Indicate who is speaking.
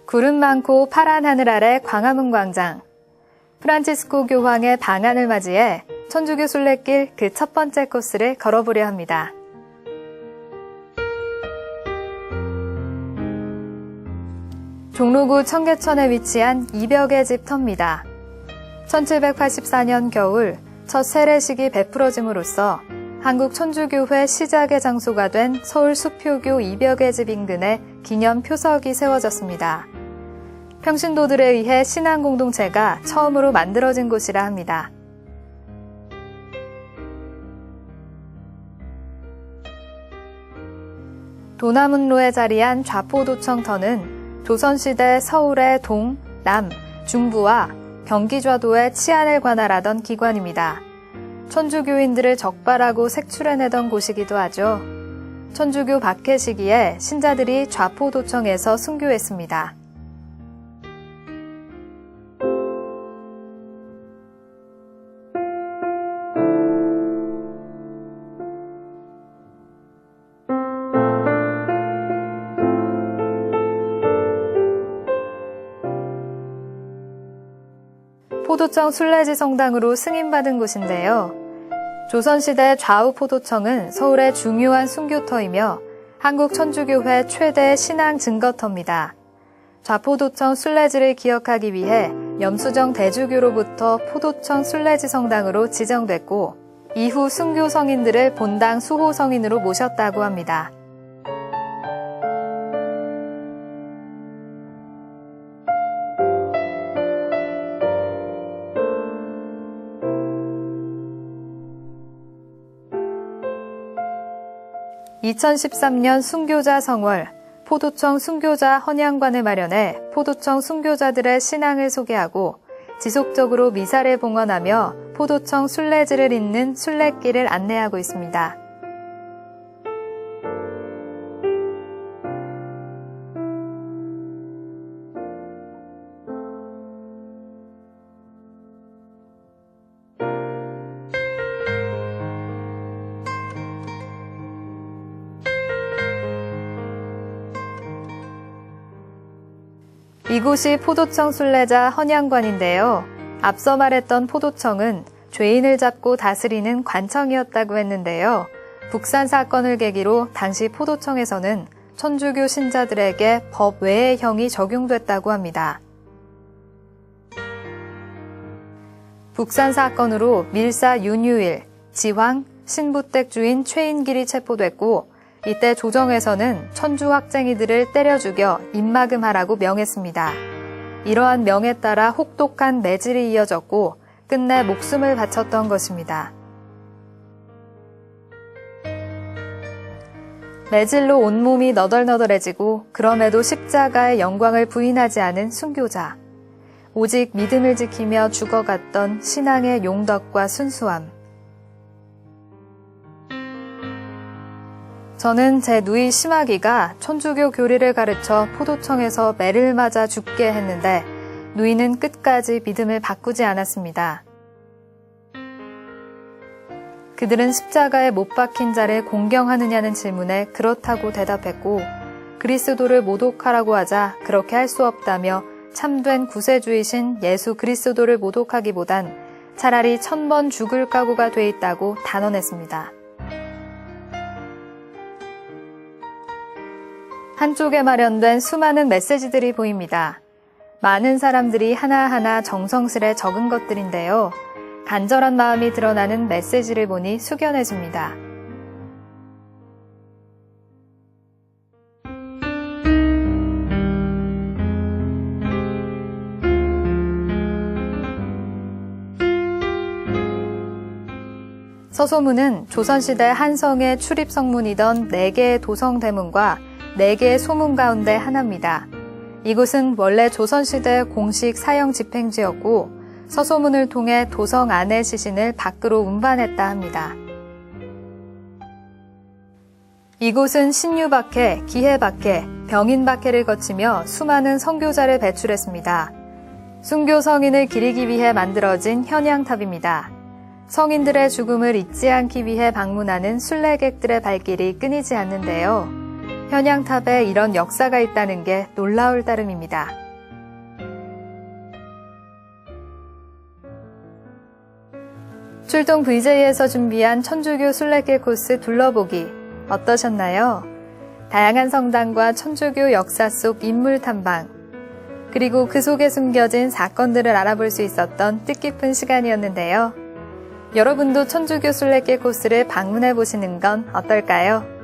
Speaker 1: 구름 많고 파란 하늘 아래 광화문 광장. 프란치스코 교황의 방한을 맞이해 천주교 순례길 그 첫 번째 코스를 걸어보려 합니다. 종로구 청계천에 위치한 이벽의 집 터입니다. 1784년 겨울 첫 세례식이 베풀어짐으로써 한국 천주교회 시작의 장소가 된 서울 수표교 이벽의 집 인근에 기념 표석이 세워졌습니다. 평신도들에 의해 신앙 공동체가 처음으로 만들어진 곳이라 합니다. 도남문로에 자리한 좌포도청터는 조선시대 서울의 동, 남, 중부와 경기좌도의 치안을 관할하던 기관입니다. 천주교인들을 적발하고 색출해내던 곳이기도 하죠. 천주교 박해 시기에 신자들이 좌포도청에서 순교했습니다. 포도청 순례지 성당으로 승인받은 곳인데요. 조선시대 좌우포도청은 서울의 중요한 순교터이며 한국 천주교회 최대 신앙 증거터입니다. 좌포도청 순례지를 기억하기 위해 염수정 대주교로부터 포도청 순례지 성당으로 지정됐고 이후 순교 성인들을 본당 수호 성인으로 모셨다고 합니다. (2013년) 순교자 성월, 포도청 순교자 헌양관을 마련해 포도청 순교자들의 신앙을 소개하고 지속적으로 미사를 봉헌하며 포도청 순례지를 잇는 순례길을 안내하고 있습니다. 이곳이 포도청 순례자 헌양관인데요. 앞서 말했던 포도청은 죄인을 잡고 다스리는 관청이었다고 했는데요. 북산 사건을 계기로 당시 포도청에서는 천주교 신자들에게 법 외의 형이 적용됐다고 합니다. 북산 사건으로 밀사 윤유일, 지황, 신부댁 주인 최인길이 체포됐고 이때 조정에서는 천주 학쟁이들을 때려 죽여 입막음하라고 명했습니다. 이러한 명에 따라 혹독한 매질이 이어졌고 끝내 목숨을 바쳤던 것입니다. 매질로 온몸이 너덜너덜해지고 그럼에도 십자가의 영광을 부인하지 않은 순교자. 오직 믿음을 지키며 죽어갔던 신앙의 용덕과 순수함. 저는 제 누이 심하기가 천주교 교리를 가르쳐 포도청에서 매를 맞아 죽게 했는데 누이는 끝까지 믿음을 바꾸지 않았습니다. 그들은 십자가에 못 박힌 자를 공경하느냐는 질문에 그렇다고 대답했고 그리스도를 모독하라고 하자 그렇게 할 수 없다며 참된 구세주이신 예수 그리스도를 모독하기보단 차라리 1000번 죽을 각오가 돼 있다고 단언했습니다. 한쪽에 마련된 수많은 메시지들이 보입니다. 많은 사람들이 하나하나 정성스레 적은 것들인데요. 간절한 마음이 드러나는 메시지를 보니 숙연해집니다. 서소문은 조선시대 한성의 출입성문이던 4개의 도성대문과 4개의 소문 가운데 하나입니다. 이곳은 원래 조선시대 공식 사형 집행지였고 서소문을 통해 도성 안의 시신을 밖으로 운반했다 합니다. 이곳은 신유박해, 기해박해, 병인박해를 거치며 수많은 선교자를 배출했습니다. 순교 성인을 기리기 위해 만들어진 현양탑입니다. 성인들의 죽음을 잊지 않기 위해 방문하는 순례객들의 발길이 끊이지 않는데요. 현양탑에 이런 역사가 있다는 게 놀라울 따름입니다. 출동 VJ에서 준비한 천주교 순례길 코스 둘러보기 어떠셨나요? 다양한 성당과 천주교 역사 속 인물 탐방, 그리고 그 속에 숨겨진 사건들을 알아볼 수 있었던 뜻깊은 시간이었는데요. 여러분도 천주교 순례길 코스를 방문해 보시는 건 어떨까요?